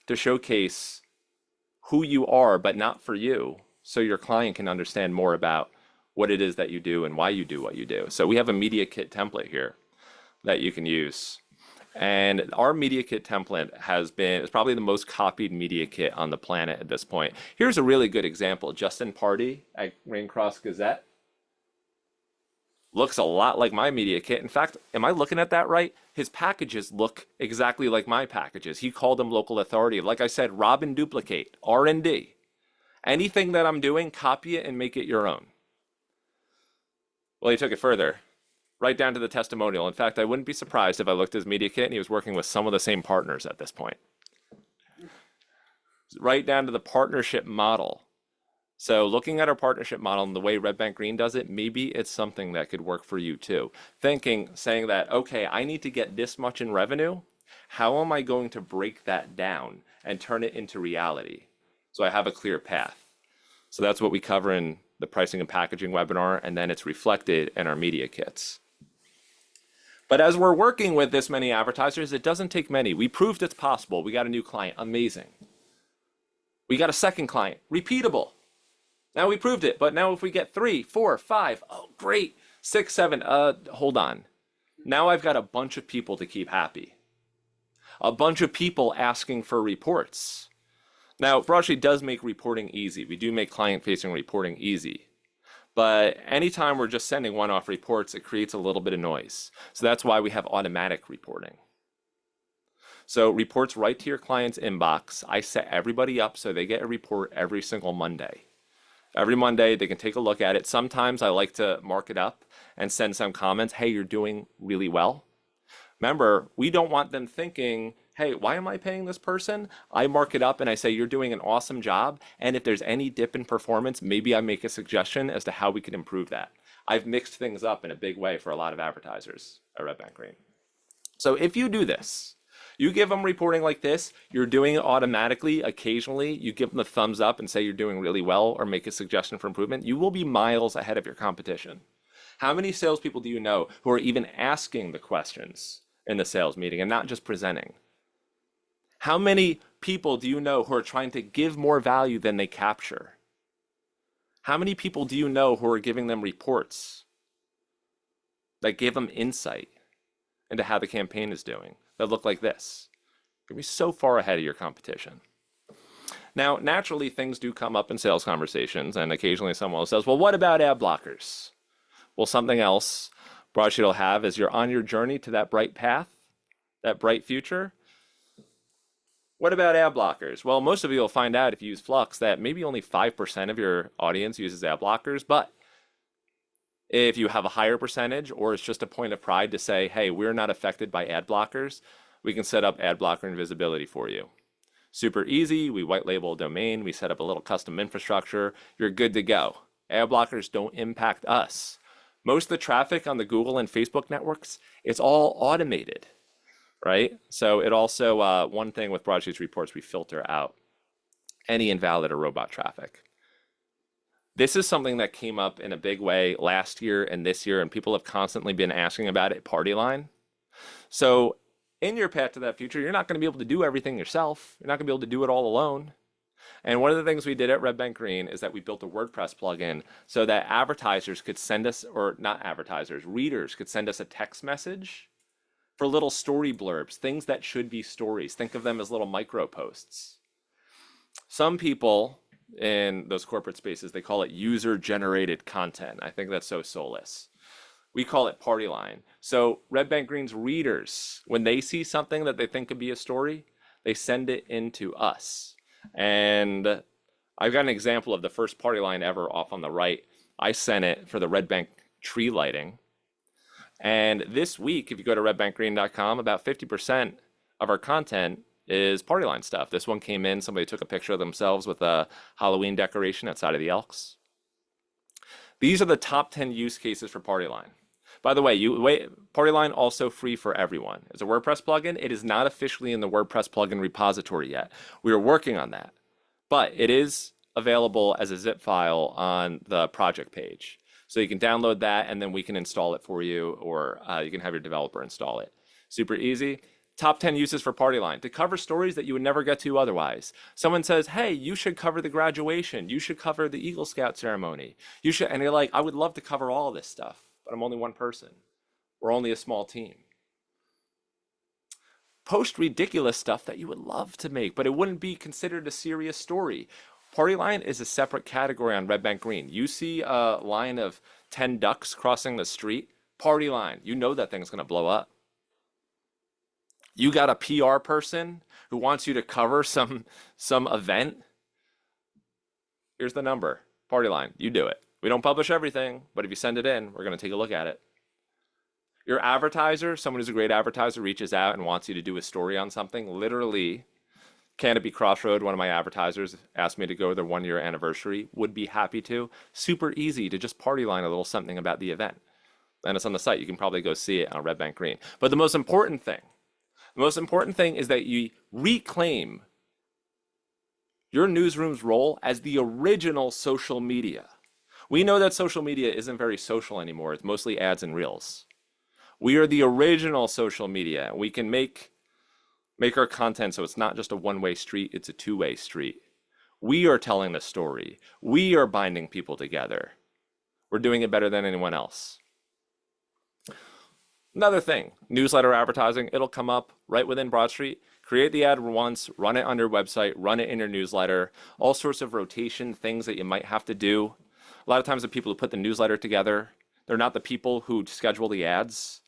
to showcase who you are, but not for you, so your client can understand more about what it is that you do and why you do what you do. So we have a media kit template here that you can use. And our media kit template is probably the most copied media kit on the planet at this point. Here's a really good example. Justin Party at Raincross Gazette looks a lot like my media kit. In fact, am I looking at that right? His packages look exactly like my packages. He called them local authority. Like I said, rob and duplicate, R&D. Anything that I'm doing, copy it and make it your own. Well, he took it further, right down to the testimonial. In fact, I wouldn't be surprised if I looked at his media kit and he was working with some of the same partners at this point. Right down to the partnership model. So looking at our partnership model and the way Red Bank Green does it, maybe it's something that could work for you too. Saying that, okay, I need to get this much in revenue. How am I going to break that down and turn it into reality? So I have a clear path. So that's what we cover in the pricing and packaging webinar, and then it's reflected in our media kits. But as we're working with this many advertisers, it doesn't take many. We proved it's possible. We got a new client, amazing. We got a second client, repeatable. Now we proved it, but now if we get 3, 4, 5, oh great, 6, 7, hold on. Now I've got a bunch of people to keep happy. A bunch of people asking for reports. Now, Broadstreet does make reporting easy. We do make client-facing reporting easy. But anytime we're just sending one-off reports, it creates a little bit of noise. So that's why we have automatic reporting. So reports right to your client's inbox. I set everybody up so they get a report every single Monday. Every Monday, they can take a look at it. Sometimes I like to mark it up and send some comments. Hey, you're doing really well. Remember, we don't want them thinking, hey, why am I paying this person? I mark it up and I say, you're doing an awesome job. And if there's any dip in performance, maybe I make a suggestion as to how we can improve that. I've mixed things up in a big way for a lot of advertisers at Red Bank Green. So if you do this, you give them reporting like this, you're doing it automatically. Occasionally, you give them the thumbs up and say you're doing really well or make a suggestion for improvement. You will be miles ahead of your competition. How many salespeople do you know who are even asking the questions in the sales meeting and not just presenting? How many people do you know who are trying to give more value than they capture? How many people do you know who are giving them reports that give them insight into how the campaign is doing that look like this? You're going to be so far ahead of your competition. Now, naturally, things do come up in sales conversations, and occasionally someone says, well, what about ad blockers? Well, something else Broadsheet will have is you're on your journey to that bright path, that bright future. What about ad blockers? Well, most of you will find out if you use Flux that maybe only 5% of your audience uses ad blockers, but if you have a higher percentage, or it's just a point of pride to say, hey, we're not affected by ad blockers, we can set up ad blocker invisibility for you. Super easy. We white label a domain. We set up a little custom infrastructure. You're good to go. Ad blockers don't impact us. Most of the traffic on the Google and Facebook networks, it's all automated, right? So it also, one thing with Broadsheet's reports, we filter out any invalid or robot traffic. This is something that came up in a big way last year and this year, and people have constantly been asking about it at Partyline. So in your path to that future, you're not going to be able to do everything yourself. You're not going to be able to do it all alone. And one of the things we did at Red Bank Green is that we built a WordPress plugin so that advertisers could send us, or not advertisers, readers could send us a text message for little story blurbs, things that should be stories. Think of them as little micro posts. Some people in those corporate spaces, they call it user-generated content. I think that's so soulless. We call it Partyline. So Red Bank Green's readers, when they see something that they think could be a story, they send it into us. And I've got an example of the first Partyline ever off on the right. I sent it for the Red Bank tree lighting. And this week, if you go to redbankgreen.com, about 50% of our content is Partyline stuff. This one came in, somebody took a picture of themselves with a Halloween decoration outside of the Elks. These are the top 10 use cases for Partyline. By the way, Partyline also free for everyone. It's a WordPress plugin. It is not officially in the WordPress plugin repository yet. We are working on that, but it is available as a zip file on the project page. So you can download that and then we can install it for you, or you can have your developer install it. Super easy. Top 10 uses for Partyline to cover stories that you would never get to otherwise. Someone says, hey, you should cover the graduation. You should cover the Eagle Scout ceremony. You should, and you're like, I would love to cover all of this stuff, but I'm only one person. We're only a small team. Post ridiculous stuff that you would love to make, but it wouldn't be considered a serious story. Partyline is a separate category on Red Bank Green. You see a line of 10 ducks crossing the street, Partyline. You know that thing's gonna blow up. You got a PR person who wants you to cover some event. Here's the number, Partyline, you do it. We don't publish everything, but if you send it in, we're gonna take a look at it. Your advertiser, someone who's a great advertiser, reaches out and wants you to do a story on something. Literally, Canopy Crossroad, one of my advertisers, asked me to go to their 1-year anniversary. Would be happy to. Super easy to just Partyline a little something about the event. And it's on the site. You can probably go see it on Red Bank Green. But the most important thing is that you reclaim your newsroom's role as the original social media. We know that social media isn't very social anymore. It's mostly ads and reels. We are the original social media. We can make our content so it's not just a one-way street, it's a two-way street. We are telling the story. We are binding people together. We're doing it better than anyone else. Another thing, newsletter advertising, it'll come up right within Broadstreet. Create the ad once, run it on your website, run it in your newsletter, all sorts of rotation things that you might have to do. A lot of times the people who put the newsletter together, they're not the people who schedule the ads.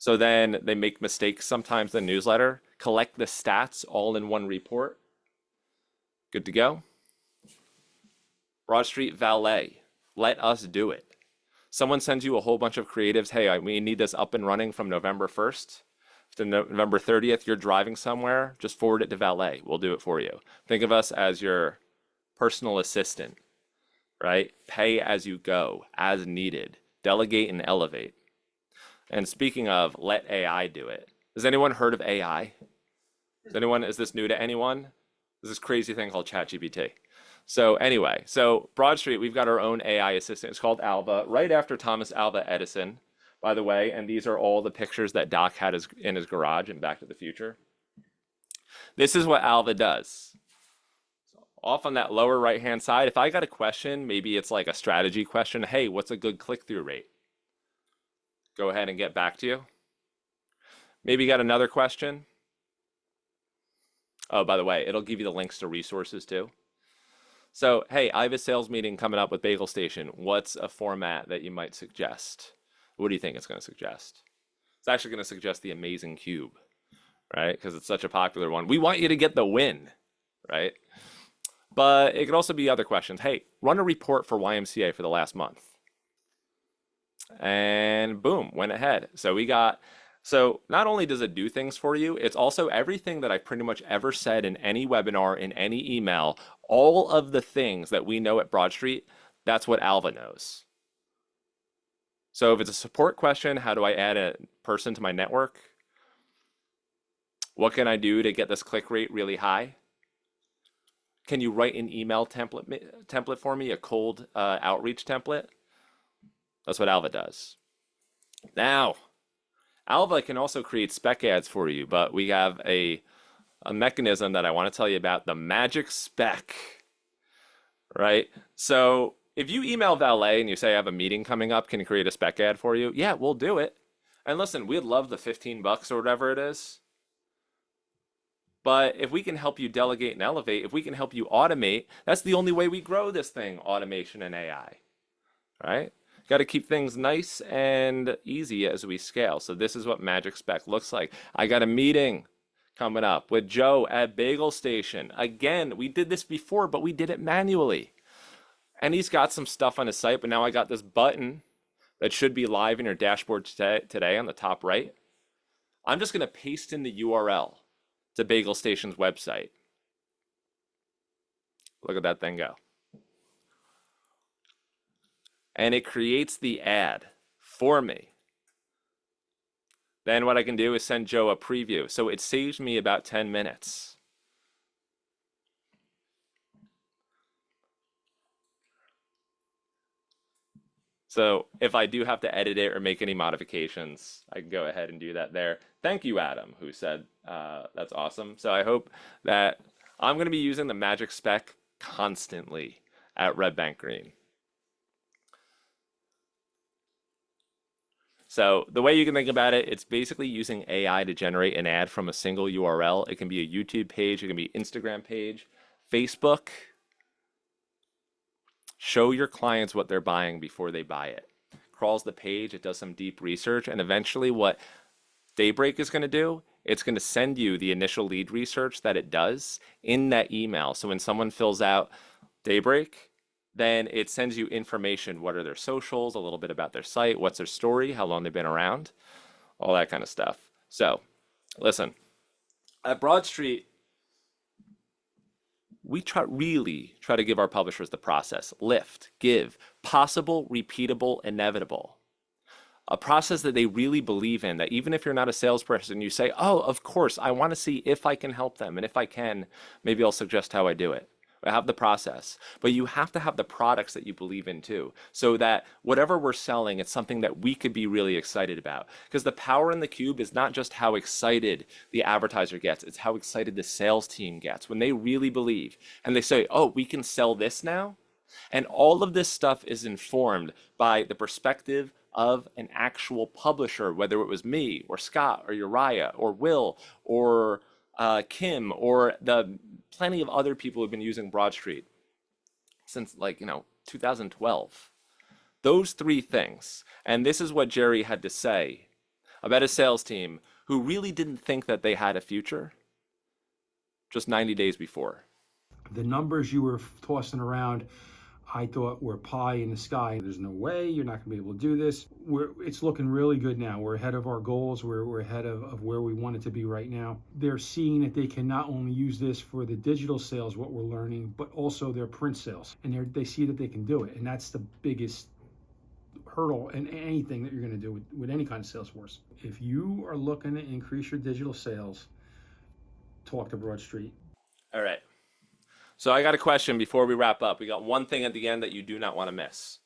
So then they make mistakes sometimes in the newsletter. Collect the stats all in one report. Good to go. Broadstreet Valet, let us do it. Someone sends you a whole bunch of creatives. Hey, we need this up and running from November 1st to November 30th. You're driving somewhere, just forward it to Valet. We'll do it for you. Think of us as your personal assistant, right? Pay as you go, as needed. Delegate and elevate. And speaking of, let AI do it. Has anyone heard of AI? Is this new to anyone? There's this crazy thing called ChatGPT. So anyway, so Broadstreet, we've got our own AI assistant. It's called ALVA, right after Thomas Alva Edison, by the way. And these are all the pictures that Doc had in his garage in Back to the Future. This is what ALVA does. So off on that lower right-hand side, if I got a question, maybe it's like a strategy question. Hey, what's a good click-through rate? Go ahead and get back to you. Maybe you got another question. Oh, by the way, it'll give you the links to resources too. So, hey, I have a sales meeting coming up with Bagel Station. What's a format that you might suggest? What do you think it's going to suggest? It's actually going to suggest the Amazing Cube, right? Because it's such a popular one. We want you to get the win, right? But it could also be other questions. Hey, run a report for YMCA for the last month. And boom, went ahead. So not only does it do things for you, it's also everything that I've pretty much ever said in any webinar, in any email, all of the things that we know at Broadstreet, that's what ALVA knows. So if it's a support question, how do I add a person to my network? What can I do to get this click rate really high? Can you write an email template for me, a cold outreach template? That's what ALVA does. Now, ALVA can also create spec ads for you, but we have a mechanism that I want to tell you about, the magic spec, right? So if you email Valet and you say, I have a meeting coming up, can you create a spec ad for you? Yeah, we'll do it. And listen, we'd love the $15 or whatever it is. But if we can help you delegate and elevate, if we can help you automate, that's the only way we grow this thing, automation and AI, right? Got to keep things nice and easy as we scale. So this is what Magic Spec looks like. I got a meeting coming up with Joe at Bagel Station. Again, we did this before, but we did it manually. And he's got some stuff on his site, but now I got this button that should be live in your dashboard today on the top right. I'm just going to paste in the URL to Bagel Station's website. Look at that thing go. And it creates the ad for me. Then what I can do is send Joe a preview. So it saves me about 10 minutes. So if I do have to edit it or make any modifications, I can go ahead and do that there. Thank you, Adam, who said that's awesome. So I hope that I'm going to be using the Magic Spec constantly at Red Bank Green. So the way you can think about it, it's basically using AI to generate an ad from a single URL. It can be a YouTube page, it can be an Instagram page, Facebook. Show your clients what they're buying before they buy it. Crawls the page, it does some deep research, and eventually what Daybreak is going to do, it's going to send you the initial lead research that it does in that email. So when someone fills out Daybreak, then it sends you information. What are their socials, a little bit about their site, what's their story, how long they've been around, all that kind of stuff. So listen, at Broadstreet, we really try to give our publishers the process: lift, give, possible, repeatable, inevitable. A process that they really believe in, that even if you're not a salesperson, you say, oh, of course, I want to see if I can help them. And if I can, maybe I'll suggest how I do it. I have the process, but you have to have the products that you believe in too, so that whatever we're selling, it's something that we could be really excited about. Because the power in the cube is not just how excited the advertiser gets, it's how excited the sales team gets when they really believe and they say, oh, we can sell this now. And all of this stuff is informed by the perspective of an actual publisher, whether it was me or Scott or Uriah or Will or Kim or the plenty of other people who've been using Broadstreet since 2012. Those three things. And this is what Jerry had to say about a sales team who really didn't think that they had a future just 90 days before. The numbers you were tossing around, I thought were pie in the sky. There's no way you're not going to be able to do this. It's looking really good now. We're ahead of our goals. We're ahead of where we want it to be right now. They're seeing that they can not only use this for the digital sales, what we're learning, but also their print sales. And they see that they can do it. And that's the biggest hurdle in anything that you're going to do with any kind of sales force. If you are looking to increase your digital sales, talk to Broadstreet. All right. So I got a question before we wrap up. We got one thing at the end that you do not want to miss.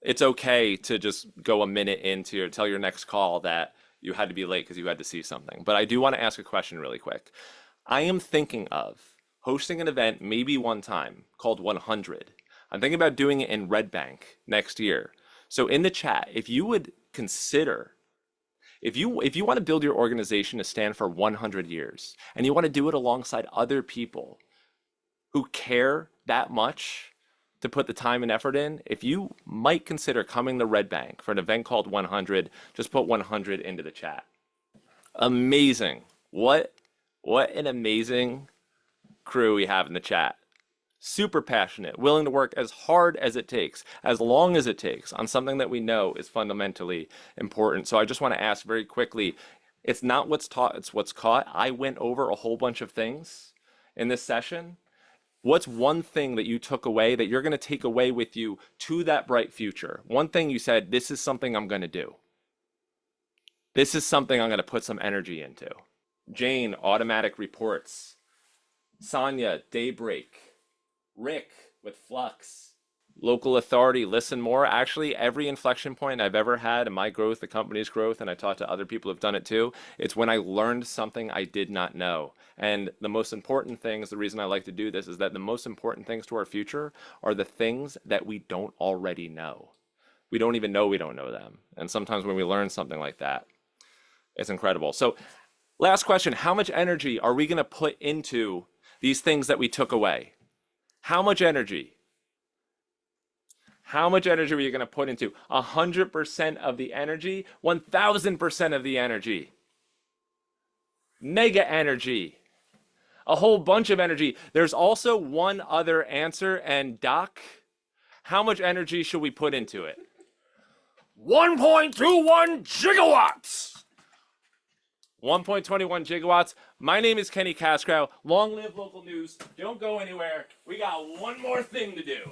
It's okay to just go a minute into tell your next call that you had to be late because you had to see something. But I do want to ask a question really quick. I am thinking of hosting an event maybe one time called 100. I'm thinking about doing it in Red Bank next year. So in the chat, if you would consider If you want to build your organization to stand for 100 years, and you want to do it alongside other people who care that much to put the time and effort in, if you might consider coming to Red Bank for an event called 100, just put 100 into the chat. Amazing. What an amazing crew we have in the chat. Super passionate, willing to work as hard as it takes, as long as it takes, on something that we know is fundamentally important. So I just want to ask very quickly, it's not what's taught, it's what's caught. I went over a whole bunch of things in this session. What's one thing that you took away that you're going to take away with you to that bright future? One thing you said, this is something I'm going to do. This is something I'm going to put some energy into. Jane, automatic reports. Sonia, Daybreak. Rick with Flux. Local authority, listen more. Actually, every inflection point I've ever had in my growth, the company's growth, and I talked to other people who've done it too, it's when I learned something I did not know. And the most important things, the reason I like to do this, is that the most important things to our future are the things that we don't already know. We don't even know we don't know them. And sometimes when we learn something like that, it's incredible. So last question, how much energy are we going to put into these things that we took away? How much energy? How much energy are you going to put into? 100% of the energy? 1000% of the energy? Mega energy? A whole bunch of energy. There's also one other answer, and Doc, how much energy should we put into it? 1.21 gigawatts! 1.21 gigawatts. My name is Kenny Cascrow. Long live local news. Don't go anywhere. We got one more thing to do.